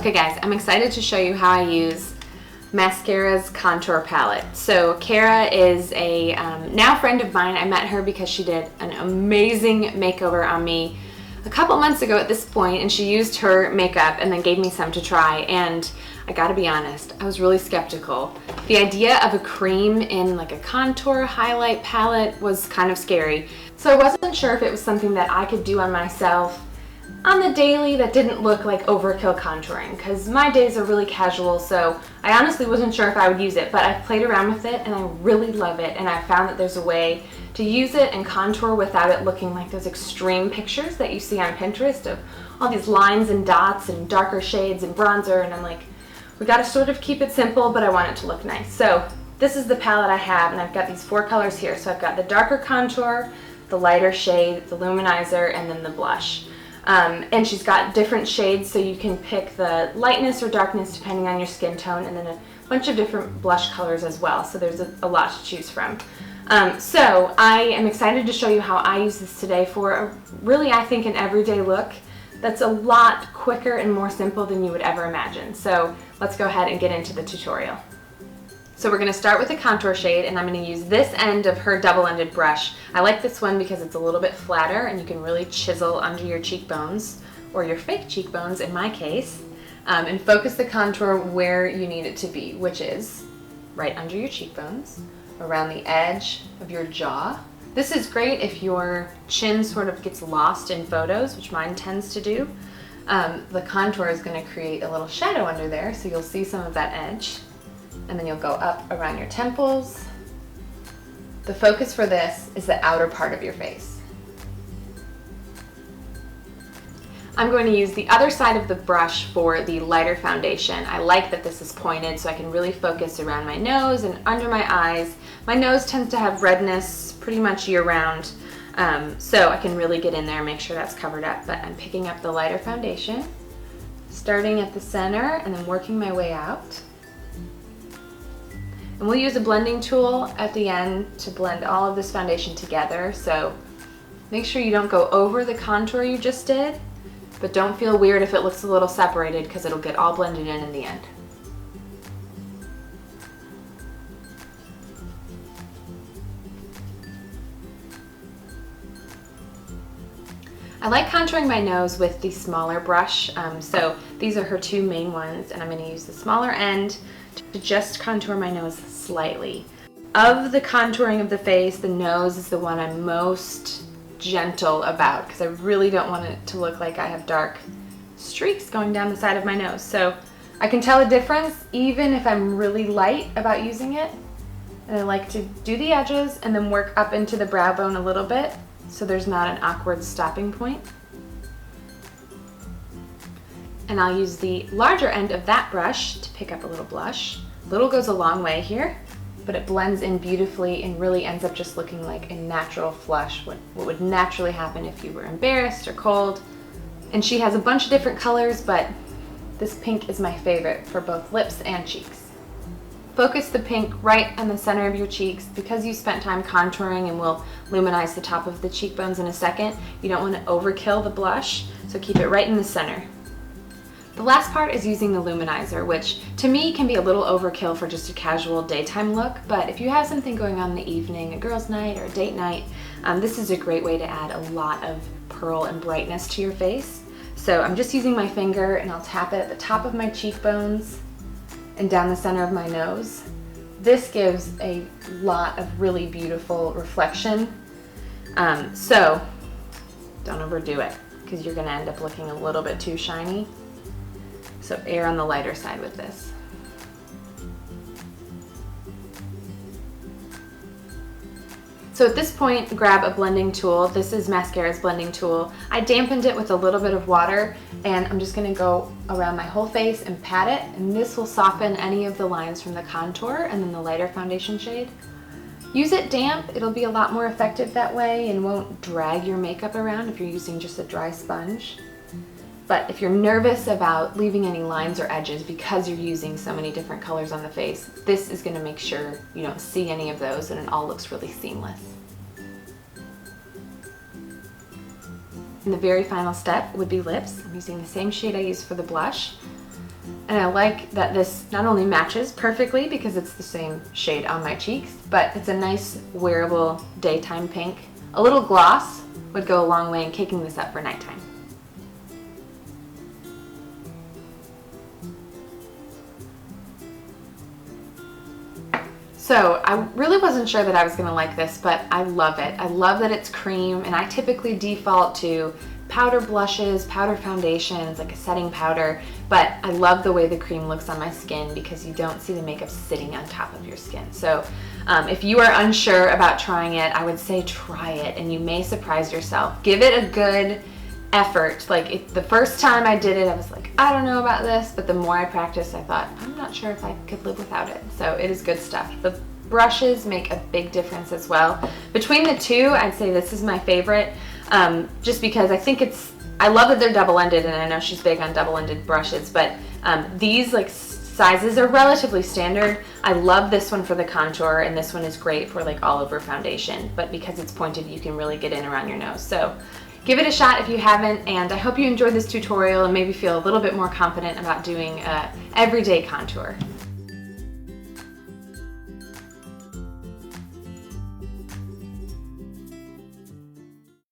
Okay guys, I'm excited to show you how I use Mascara's contour palette. So Kara is a now friend of mine. I met her because she did an amazing makeover on me a couple months ago at this point, and she used her makeup and then gave me some to try, and I gotta be honest, I was really skeptical. The idea of a cream in like a contour highlight palette was kind of scary. So I wasn't sure if it was something that I could do on myself on the daily that didn't look like overkill contouring, because my days are really casual, so I honestly wasn't sure if I would use it, but I've played around with it and I really love it, and I found that there's a way to use it and contour without it looking like those extreme pictures that you see on Pinterest of all these lines and dots and darker shades and bronzer, and I'm like, we gotta sort of keep it simple, but I want it to look nice. So this is the palette I have, and I've got these 4 colors here. So I've got the darker contour, the lighter shade, the luminizer, and then the blush. And she's got different shades, so you can pick the lightness or darkness depending on your skin tone, and then a bunch of different blush colors as well, so there's a lot to choose from. So I am excited to show you how I use this today for a really, I think, an everyday look that's a lot quicker and more simple than you would ever imagine. So let's go ahead and get into the tutorial. So we're going to start with a contour shade, and I'm going to use this end of her double-ended brush. I like this one because it's a little bit flatter and you can really chisel under your cheekbones, or your fake cheekbones in my case, and focus the contour where you need it to be, which is right under your cheekbones, around the edge of your jaw. This is great if your chin sort of gets lost in photos, which mine tends to do. The contour is going to create a little shadow under there, so you'll see some of that edge. And then you'll go up around your temples. The focus for this is the outer part of your face. I'm going to use the other side of the brush for the lighter foundation. I like that this is pointed so I can really focus around my nose and under my eyes. My nose tends to have redness pretty much year-round, so I can really get in there and make sure that's covered up. But I'm picking up the lighter foundation, starting at the center and then working my way out. And we'll use a blending tool at the end to blend all of this foundation together, so make sure you don't go over the contour you just did, but don't feel weird if it looks a little separated, because it'll get all blended in the end. I like contouring my nose with the smaller brush, so these are her 2 main ones, and I'm going to use the smaller end to just contour my nose slightly. Of the contouring of the face, the nose is the one I'm most gentle about, because I really don't want it to look like I have dark streaks going down the side of my nose. So I can tell a difference even if I'm really light about using it. And I like to do the edges and then work up into the brow bone a little bit, so there's not an awkward stopping point. And I'll use the larger end of that brush to pick up a little blush. Little goes a long way here, but it blends in beautifully and really ends up just looking like a natural flush, what would naturally happen if you were embarrassed or cold. And she has a bunch of different colors, but this pink is my favorite for both lips and cheeks. Focus the pink right on the center of your cheeks. Because you spent time contouring, and we'll luminize the top of the cheekbones in a second, you don't want to overkill the blush, so keep it right in the center. The last part is using the luminizer, which to me can be a little overkill for just a casual daytime look, but if you have something going on in the evening, a girls' night or a date night, this is a great way to add a lot of pearl and brightness to your face. So I'm just using my finger, and I'll tap it at the top of my cheekbones and down the center of my nose. This gives a lot of really beautiful reflection, so don't overdo it, because you're going to end up looking a little bit too shiny. So err on the lighter side with this. So at this point, grab a blending tool. This is Mascara's blending tool. I dampened it with a little bit of water, and I'm just going to go around my whole face and pat it, and this will soften any of the lines from the contour and then the lighter foundation shade. Use it damp. It'll be a lot more effective that way and won't drag your makeup around if you're using just a dry sponge. But if you're nervous about leaving any lines or edges because you're using so many different colors on the face, this is going to make sure you don't see any of those and it all looks really seamless. And the very final step would be lips. I'm using the same shade I used for the blush. And I like that this not only matches perfectly because it's the same shade on my cheeks, but it's a nice wearable daytime pink. A little gloss would go a long way in kicking this up for nighttime. So I really wasn't sure that I was gonna like this, but I love it. I love that it's cream, and I typically default to powder blushes, powder foundations, like a setting powder, but I love the way the cream looks on my skin because you don't see the makeup sitting on top of your skin. So if you are unsure about trying it, I would say try it, and you may surprise yourself. Give it a good effort. Like the first time I did it, I was like, I don't know about this, but the more I practiced, I thought, I'm not sure if I could live without it. So it is good stuff. The brushes make a big difference as well. Between the two, I'd say this is my favorite, just because I think I love that they're double-ended, and I know she's big on double-ended brushes, but these like sizes are relatively standard. I love this one for the contour, and this one is great for like all over foundation, but because it's pointed, you can really get in around your nose. So give it a shot if you haven't, and I hope you enjoyed this tutorial and maybe feel a little bit more confident about doing everyday contour.